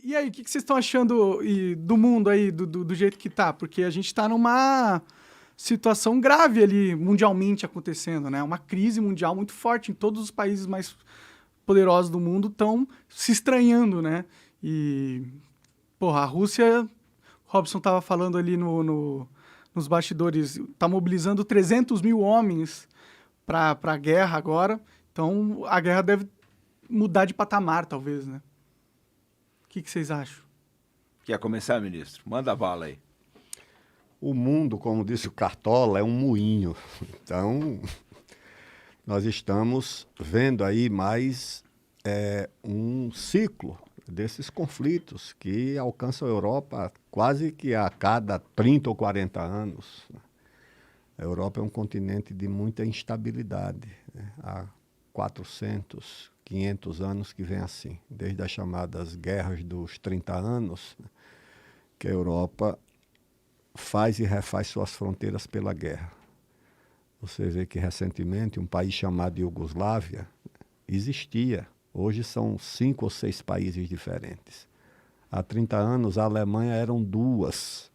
E aí, o que vocês estão achando do mundo aí, do jeito que tá? Porque a gente está numa situação grave ali, mundialmente acontecendo, né? Uma crise mundial muito forte em todos os países mais poderosos do mundo estão se estranhando, né? E, porra, a Rússia, o Robson estava falando ali nos bastidores, está mobilizando 300 mil homens para a guerra agora. Então, a guerra deve mudar de patamar, talvez, né? O que vocês acham? Quer começar, ministro? Manda a bala aí. O mundo, como disse o Cartola, é um moinho. Então, nós estamos vendo aí mais um ciclo desses conflitos que alcançam a Europa quase que a cada 30 ou 40 anos. A Europa é um continente de muita instabilidade, né? Há 400, 500 anos que vem assim, desde as chamadas guerras dos 30 anos, né, que a Europa faz e refaz suas fronteiras pela guerra. Você vê que recentemente um país chamado Iugoslávia existia. Hoje são 5 ou 6 países diferentes. Há 30 anos a Alemanha eram 2.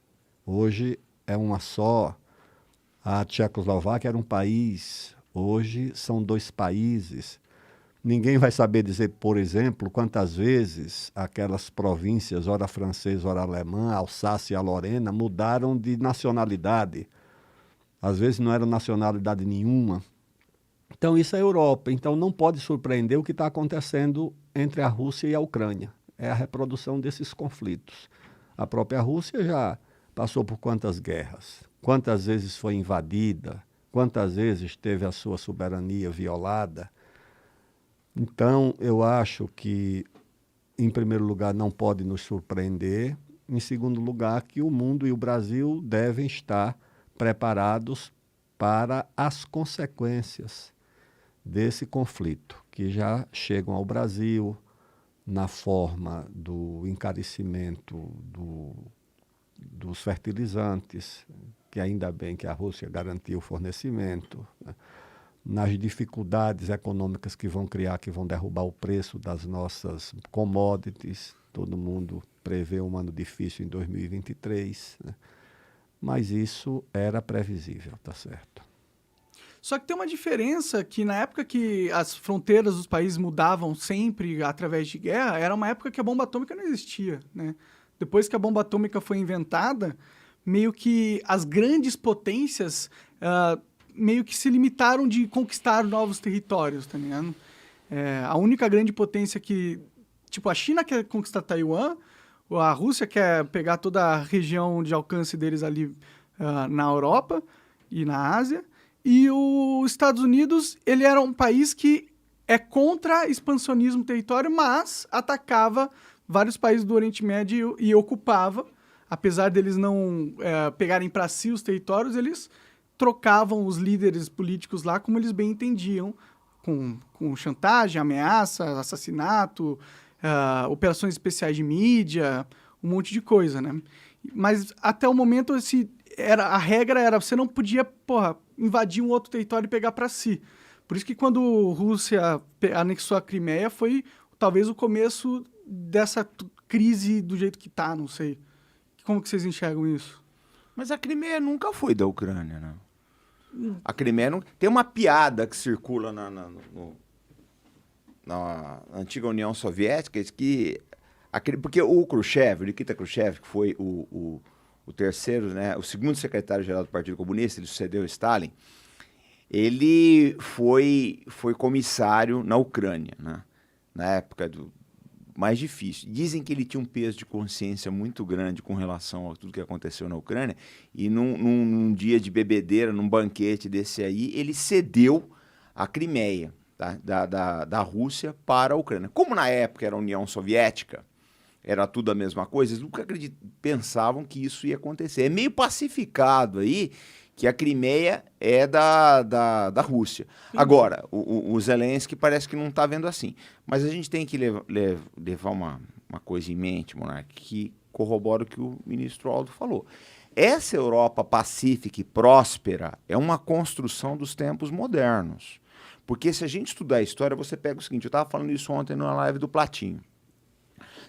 Hoje é uma só. A Tchecoslováquia era um país. Hoje são 2 países. Ninguém vai saber dizer, por exemplo, quantas vezes aquelas províncias, ora francesa, ora alemã, a Alsácia e a Lorena, mudaram de nacionalidade. Às vezes não era nacionalidade nenhuma. Então isso é a Europa. Então não pode surpreender o que está acontecendo entre a Rússia e a Ucrânia. É a reprodução desses conflitos. A própria Rússia já passou por quantas guerras? Quantas vezes foi invadida? Quantas vezes teve a sua soberania violada? Então, eu acho que, em primeiro lugar, não pode nos surpreender. Em segundo lugar, que o mundo e o Brasil devem estar preparados para as consequências desse conflito, que já chegam ao Brasil na forma do encarecimento dos fertilizantes, que ainda bem que a Rússia garantiu o fornecimento, né? Nas dificuldades econômicas que vão criar, que vão derrubar o preço das nossas commodities. Todo mundo prevê um ano difícil em 2023, né? Mas isso era previsível, tá certo? Só que tem uma diferença que na época que as fronteiras dos países mudavam sempre através de guerra, era uma época que a bomba atômica não existia, né? Depois que a bomba atômica foi inventada, meio que as grandes potências meio que se limitaram de conquistar novos territórios, tá ligado? A única grande potência que... Tipo, a China quer conquistar Taiwan, a Rússia quer pegar toda a região de alcance deles ali na Europa e na Ásia, e os Estados Unidos, ele era um país que é contra expansionismo território, mas atacava vários países do Oriente Médio e ocupava. Apesar deles não pegarem para si os territórios, eles trocavam os líderes políticos lá como eles bem entendiam, com chantagem, ameaça, assassinato, operações especiais de mídia, um monte de coisa, né? Mas até o momento a regra era você não podia, invadir um outro território e pegar para si. Por isso que quando a Rússia anexou a Crimeia foi talvez o começo dessa crise do jeito que tá, não sei. Como que vocês enxergam isso? Mas a Crimeia nunca foi da Ucrânia, né? A Crimeia não... Tem uma piada que circula na antiga União Soviética, que porque o Khrushchev, o Nikita Khrushchev, que foi o terceiro, né, o segundo secretário-geral do Partido Comunista, ele sucedeu Stalin, ele foi comissário na Ucrânia, né, na época mais difícil. Dizem que ele tinha um peso de consciência muito grande com relação a tudo que aconteceu na Ucrânia, e num dia de bebedeira, num banquete desse aí, ele cedeu a Crimeia, tá, da Rússia para a Ucrânia. Como na época era a União Soviética, era tudo a mesma coisa, eles nunca pensavam que isso ia acontecer. É meio pacificado aí que a Crimeia é da Rússia. Sim. Agora, o Zelensky parece que não está vendo assim. Mas a gente tem que levar uma coisa em mente, Monark, que corrobora o que o ministro Aldo falou. Essa Europa pacífica e próspera é uma construção dos tempos modernos. Porque se a gente estudar a história, você pega o seguinte, eu estava falando isso ontem na live do Platinho.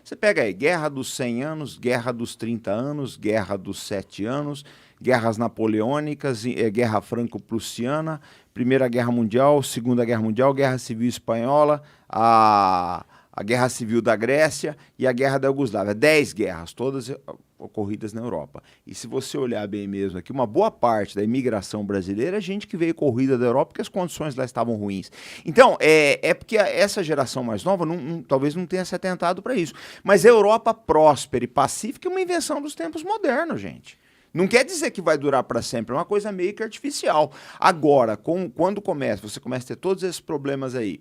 Você pega aí, Guerra dos 100 anos, Guerra dos 30 anos, Guerra dos 7 anos, guerras napoleônicas, Guerra Franco-Prussiana, Primeira Guerra Mundial, Segunda Guerra Mundial, Guerra Civil Espanhola, a Guerra Civil da Grécia e a Guerra da Iugoslávia. 10 guerras, todas ocorridas na Europa. E se você olhar bem mesmo aqui, uma boa parte da imigração brasileira é gente que veio corrida da Europa porque as condições lá estavam ruins. Então, é porque essa geração mais nova talvez não tenha se atentado para isso. Mas a Europa próspera e pacífica é uma invenção dos tempos modernos, gente. Não quer dizer que vai durar para sempre, é uma coisa meio que artificial. Agora, quando você começa a ter todos esses problemas aí,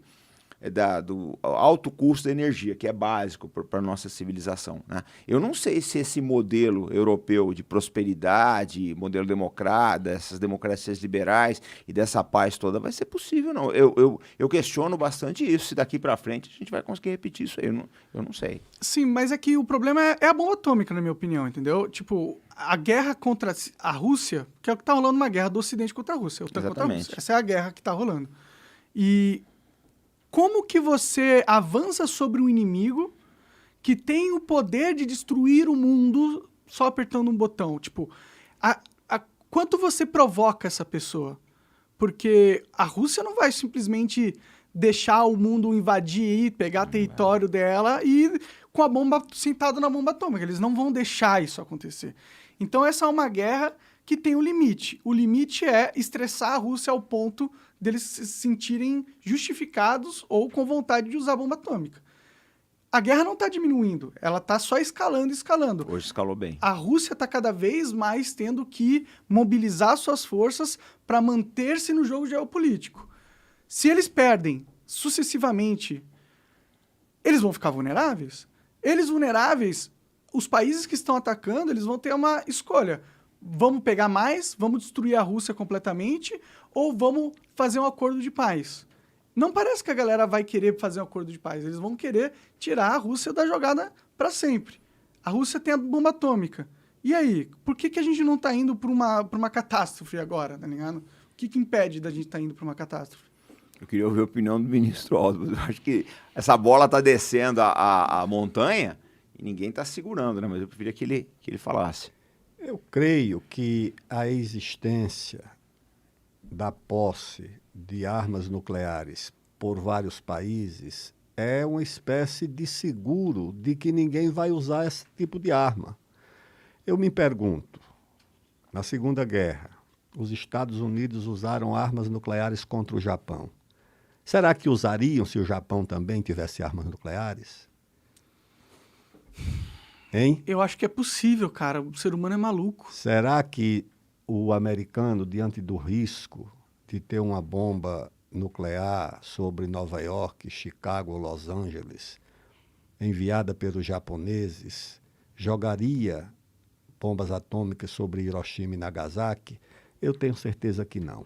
do alto custo da energia, que é básico para a nossa civilização, né? Eu não sei se esse modelo europeu de prosperidade, modelo democrata, essas democracias liberais e dessa paz toda vai ser possível, não. Eu questiono bastante isso, se daqui para frente a gente vai conseguir repetir isso aí, eu não sei. Sim, mas é que o problema é a bomba atômica, na minha opinião, entendeu? Tipo, a guerra contra a Rússia, que é o que tá rolando, uma guerra do Ocidente contra a Rússia. Contra a Rússia. Essa é a guerra que tá rolando. E como que você avança sobre um inimigo que tem o poder de destruir o mundo só apertando um botão? Tipo, quanto você provoca essa pessoa? Porque a Rússia não vai simplesmente deixar o mundo invadir, pegar território dela e com a bomba sentada na bomba atômica. Eles não vão deixar isso acontecer. Então essa é uma guerra que tem um limite. O limite é estressar a Rússia ao ponto deles se sentirem justificados ou com vontade de usar a bomba atômica. A guerra não está diminuindo, ela está só escalando. Hoje escalou bem. A Rússia está cada vez mais tendo que mobilizar suas forças para manter-se no jogo geopolítico. Se eles perdem sucessivamente, eles vão ficar vulneráveis? Eles vulneráveis, os países que estão atacando, eles vão ter uma escolha. Vamos pegar mais, vamos destruir a Rússia completamente ou vamos fazer um acordo de paz? Não parece que a galera vai querer fazer um acordo de paz. Eles vão querer tirar a Rússia da jogada para sempre. A Rússia tem a bomba atômica. E aí? Por que a gente não está indo para uma catástrofe agora, tá ligado? O que impede da gente estar indo para uma catástrofe? Eu queria ouvir a opinião do ministro Aldo. Eu acho que essa bola está descendo a montanha e ninguém está segurando, né? Mas eu preferia que ele falasse. Eu creio que a existência da posse de armas nucleares por vários países é uma espécie de seguro de que ninguém vai usar esse tipo de arma. Eu me pergunto, na Segunda Guerra, os Estados Unidos usaram armas nucleares contra o Japão. Será que usariam se o Japão também tivesse armas nucleares? Hein? Eu acho que é possível, cara. O ser humano é maluco. Será que o americano, diante do risco de ter uma bomba nuclear sobre Nova York, Chicago ou Los Angeles, enviada pelos japoneses, jogaria bombas atômicas sobre Hiroshima e Nagasaki? Eu tenho certeza que não.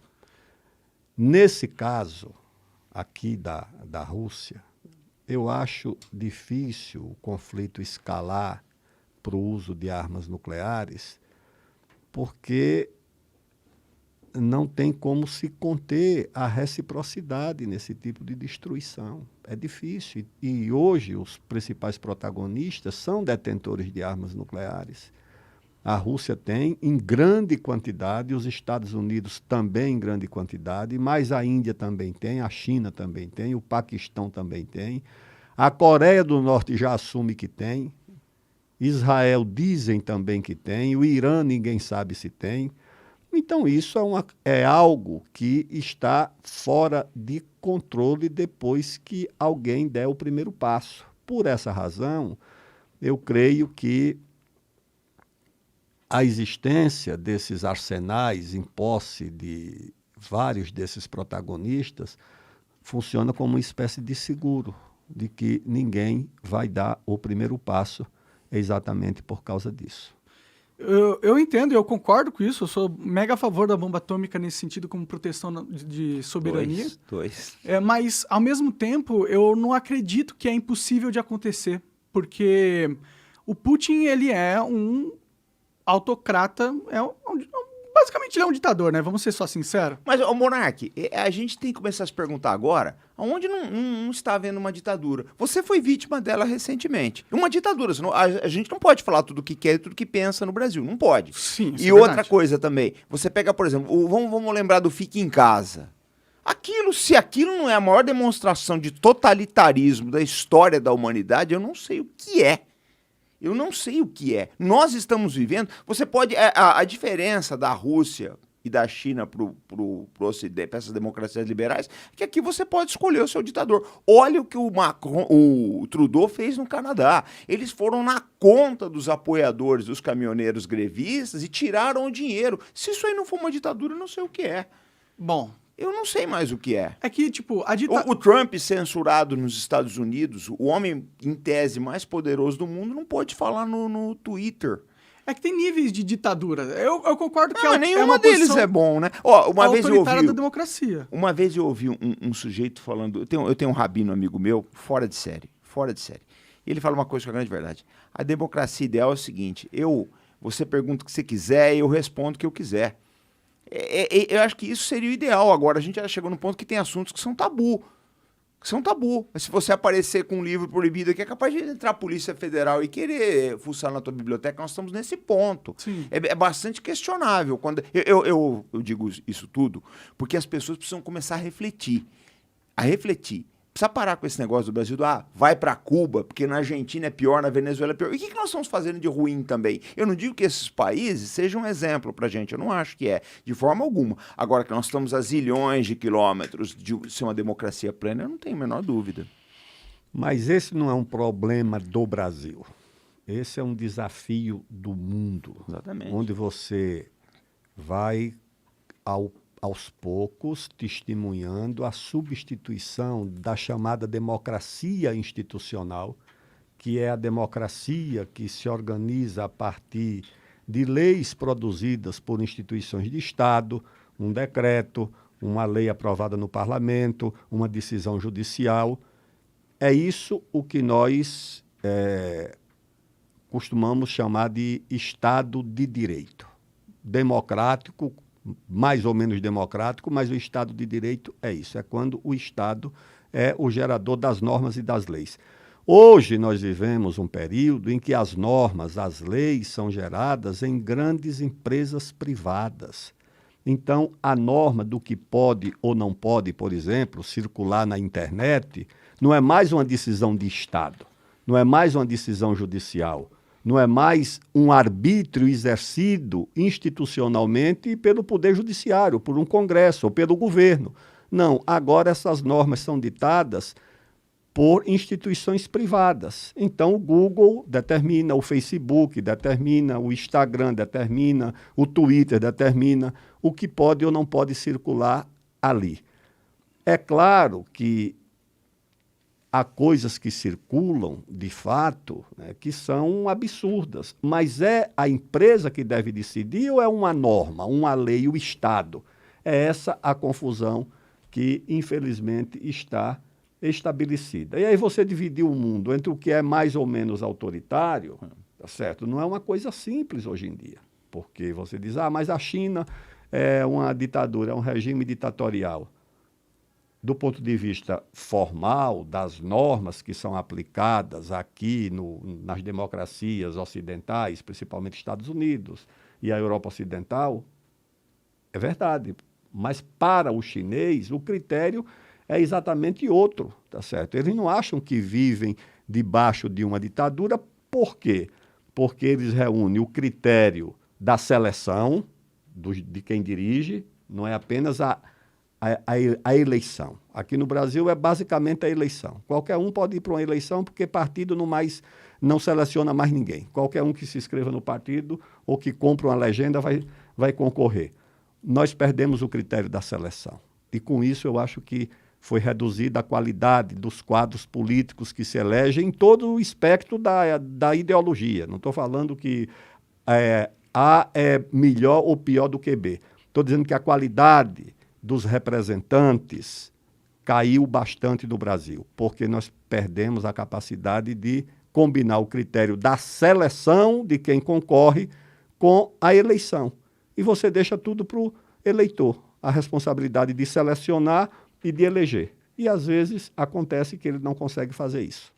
Nesse caso, aqui da Rússia, eu acho difícil o conflito escalar para o uso de armas nucleares, porque não tem como se conter a reciprocidade nesse tipo de destruição. É difícil. E hoje os principais protagonistas são detentores de armas nucleares. A Rússia tem em grande quantidade, os Estados Unidos também em grande quantidade, mas a Índia também tem, a China também tem, o Paquistão também tem, a Coreia do Norte já assume que tem, Israel dizem também que tem, o Irã ninguém sabe se tem. Então isso é algo que está fora de controle depois que alguém der o primeiro passo. Por essa razão, eu creio que a existência desses arsenais em posse de vários desses protagonistas funciona como uma espécie de seguro de que ninguém vai dar o primeiro passo exatamente por causa disso. Eu entendo, eu concordo com isso, eu sou mega a favor da bomba atômica nesse sentido como proteção de soberania. Dois. Mas, ao mesmo tempo, eu não acredito que é impossível de acontecer, porque o Putin, ele é um autocrata, é um basicamente ele é um ditador, né? Vamos ser só sinceros. Mas, ô Monark, a gente tem que começar a se perguntar agora, aonde não está havendo uma ditadura? Você foi vítima dela recentemente. Uma ditadura, a gente não pode falar tudo o que quer e tudo o que pensa no Brasil, não pode. Sim, isso e é outra verdade. coisa também, você pega, por exemplo, vamos lembrar do Fique em Casa. Se aquilo não é a maior demonstração de totalitarismo da história da humanidade, eu não sei o que é. Eu não sei o que é. Nós estamos vivendo. Você pode. A diferença da Rússia e da China pro Ocidente, para essas democracias liberais, é que aqui você pode escolher o seu ditador. Olha o que o Trudeau fez no Canadá. Eles foram na conta dos apoiadores dos caminhoneiros grevistas e tiraram o dinheiro. Se isso aí não for uma ditadura, eu não sei o que é. Bom, Eu não sei mais o que é. é que, tipo, a ditadura... O Trump censurado nos Estados Unidos, o homem, em tese, mais poderoso do mundo, não pode falar no Twitter. É que tem níveis de ditadura. Eu concordo que Não, é nenhuma uma deles posição é bom, né? Ó, uma vez eu autoritária da ouvi, democracia. uma vez eu ouvi um sujeito falando... Eu tenho um rabino amigo meu, fora de série. E ele fala uma coisa que é a grande verdade. A democracia ideal é o seguinte, você pergunta o que você quiser e eu respondo o que eu quiser. Eu acho que isso seria o ideal. Agora, a gente já chegou num ponto que tem assuntos que são tabu. Mas se você aparecer com um livro proibido aqui, é capaz de entrar a Polícia Federal e querer fuçar na tua biblioteca. Nós estamos nesse ponto. Sim. É bastante questionável. Eu digo isso tudo porque as pessoas precisam começar a refletir. Precisa parar com esse negócio do Brasil vai para Cuba, porque na Argentina é pior, na Venezuela é pior. E o que nós estamos fazendo de ruim também? Eu não digo que esses países sejam um exemplo para a gente, eu não acho que é, de forma alguma. Agora que nós estamos a zilhões de quilômetros de ser uma democracia plena, eu não tenho a menor dúvida. Mas esse não é um problema do Brasil. Esse é um desafio do mundo. Exatamente. Onde você vai aos poucos testemunhando a substituição da chamada democracia institucional, que é a democracia que se organiza a partir de leis produzidas por instituições de Estado, um decreto, uma lei aprovada no parlamento, uma decisão judicial. É isso o que nós costumamos chamar de Estado de Direito. Democrático, mais ou menos democrático, mas o Estado de Direito é isso, é quando o Estado é o gerador das normas e das leis. Hoje nós vivemos um período em que as normas, as leis são geradas em grandes empresas privadas. Então, a norma do que pode ou não pode, por exemplo, circular na internet, não é mais uma decisão de Estado, não é mais uma decisão judicial, não é mais um arbítrio exercido institucionalmente pelo Poder Judiciário, por um Congresso ou pelo governo. Não, agora essas normas são ditadas por instituições privadas. Então, o Google determina, o Facebook determina, o Instagram determina, o Twitter determina o que pode ou não pode circular ali. É claro que há coisas que circulam, de fato, né, que são absurdas, mas é a empresa que deve decidir ou é uma norma, uma lei, o Estado? É essa a confusão que, infelizmente, está estabelecida. E aí você dividiu o mundo entre o que é mais ou menos autoritário, tá certo? Não é uma coisa simples hoje em dia, porque você diz, mas a China é uma ditadura, é um regime ditatorial. Do ponto de vista formal, das normas que são aplicadas aqui nas democracias ocidentais, principalmente Estados Unidos e a Europa Ocidental, é verdade. Mas para o chinês, o critério é exatamente outro, tá certo? Eles não acham que vivem debaixo de uma ditadura. Por quê? Porque eles reúnem o critério da seleção de quem dirige, não é apenas a eleição. Aqui no Brasil é basicamente a eleição. Qualquer um pode ir para uma eleição porque partido não seleciona mais ninguém. Qualquer um que se inscreva no partido ou que compra uma legenda vai concorrer. Nós perdemos o critério da seleção. E com isso eu acho que foi reduzida a qualidade dos quadros políticos que se elegem em todo o espectro da ideologia. Não estou falando que A é melhor ou pior do que B. Estou dizendo que a qualidade dos representantes caiu bastante no Brasil, porque nós perdemos a capacidade de combinar o critério da seleção de quem concorre com a eleição. e você deixa tudo para o eleitor, a responsabilidade de selecionar e de eleger. E às vezes acontece que ele não consegue fazer isso.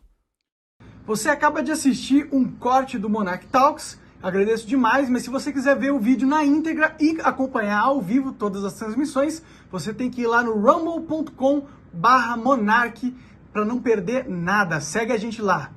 Você acaba de assistir um corte do Monarch Talks, agradeço demais, mas se você quiser ver o vídeo na íntegra e acompanhar ao vivo todas as transmissões, você tem que ir lá no rumble.com/monarch para não perder nada. Segue a gente lá.